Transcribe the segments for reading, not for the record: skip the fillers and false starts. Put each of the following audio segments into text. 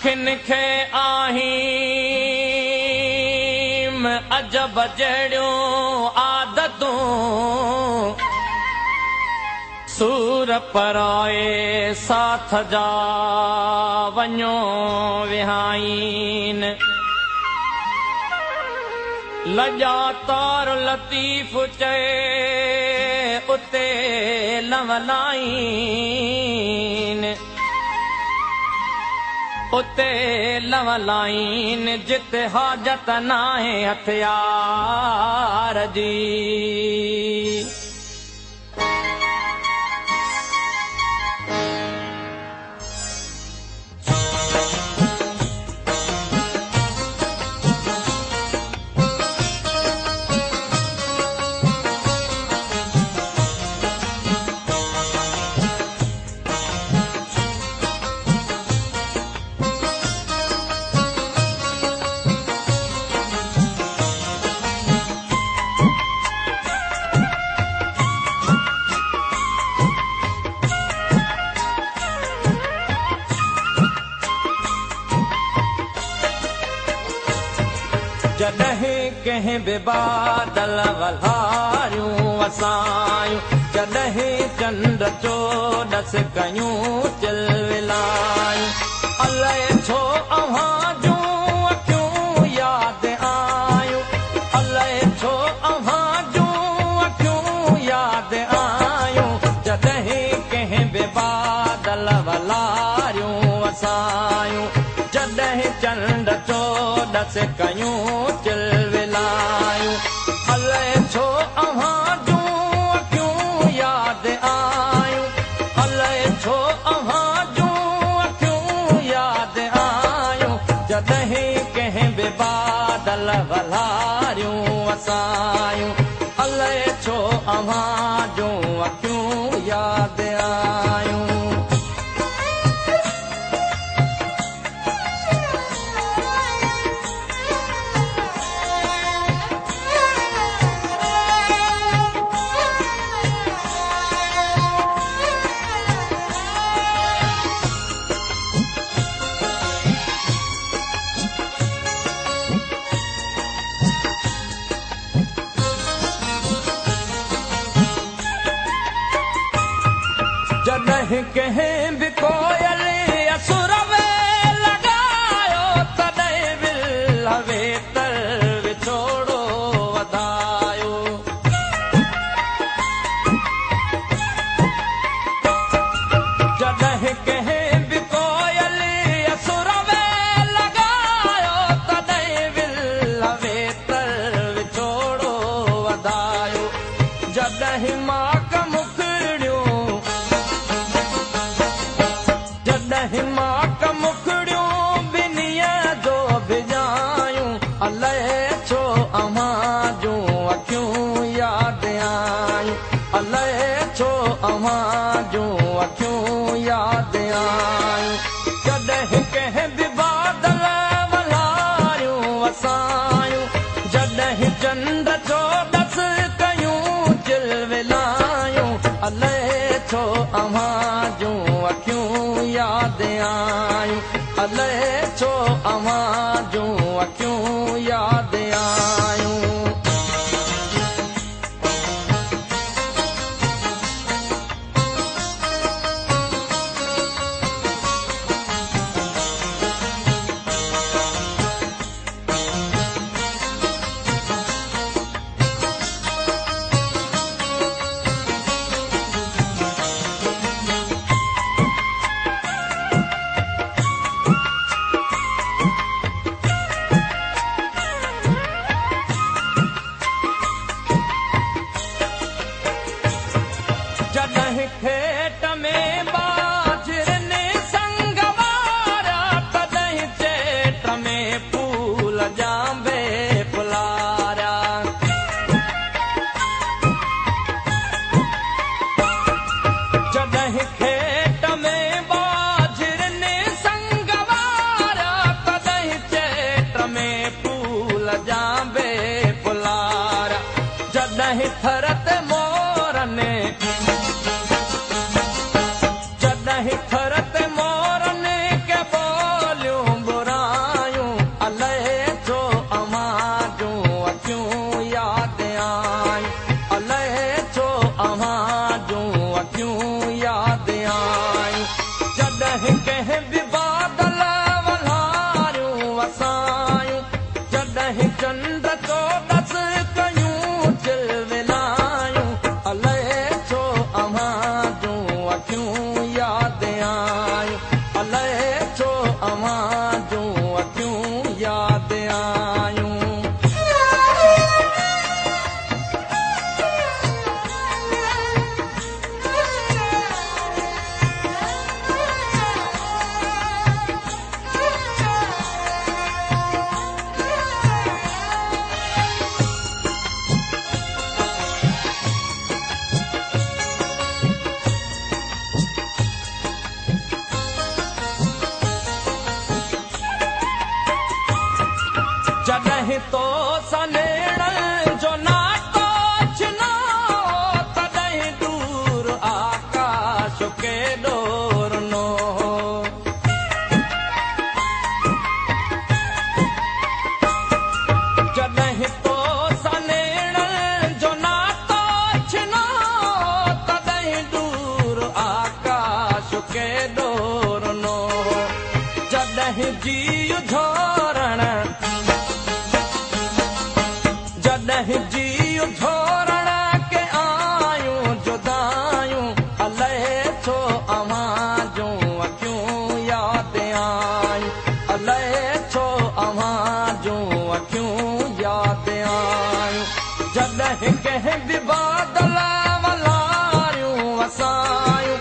खे आहीम अजब जहिड़ियूं आदतूं सूर पराए साथ जा वञो विहाइन लॼा तार लतीफ़ चए उते लवलाइन उते लवलाइन जिते हाजत नाहे हथियार जी जॾहिं कंहिं बि बादल वल्हारियूं वसायूं जॾहिं चंड चोॾस कयूं चिलविलायूं अलाए छो अव्हां जूं अखियूं यादि आयूं अलाए छो अव्हां जूं अखियूं यादि आयूं जॾहिं कंहिं बि बादल वल्हारियूं वसायूं जॾहिं चंड चोॾस कयूं चिलविलायूं अलाए छो अव्हां जूं अखियूं यादि आयूं अलाए छो अव्हां जूं अखियूं यादि आयूं जॾहिं कंहिं बि बादल वल्हारियूं वसायूं अलाए छो अव्हां जूं अखियूं यादि आयूं जॾहिं कंहिं बि कोयल असुर में लॻायो तॾहिं विल वेतर विछोड़ो वधायो जॾहिं कंहिं बि कोयल असुर में लॻायो तॾहिं विल वेतर विछोड़ो वधायो जॾहिं माक मुखड़ियूं जॾहिं माक मुखड़ियूं बिनीअ जो भिजायूं अलाए छो अव्हां जूं अखियूं यादि आयूं अलाए छो अव्हां जूं अखियूं यादि आयूं जॾहिं कंहिं बि बादल वल्हारियूं वसायूं जॾहिं चंड चोॾस कयूं चिलविलायूं अलाए छो अव्हां जूं अखियूं यादि आयूं अलाए छो अव्हां जूं अखियूं यादि आयूं जॾहिं खेत में बाजरनि संग वारा तॾहिं चेट में फूल जांबे फुलारा जॾहिं खेत में बाजरनि संग वारा तॾहिं चेट में फूल जांबे फुलारा जॾहिं थरत मोरनि जॾहिं थरत मोरनि के बोलियूं जी झोरण जॾहिं जी झोरण के आयूं जुदायूं अलाए छो अव्हां जूं अखियूं यादि आयूं अलाए छो अव्हां जूं अखियूं यादि आयूं जॾहिं कंहिं बि बादल वलारियूं वसायूं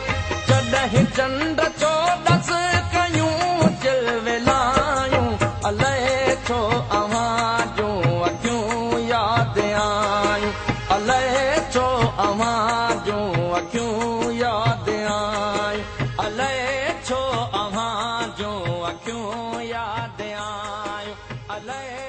जॾहिं चंड चोॾस कयूं चिलविलायूं अलाए छो अव्हां जूं अखियूं यादि आयूं अलाए छो अव्हां जूं अखियूं यादि आयूं अलाए छो अव्हां जूं अखियूं यादि आयूं अलाए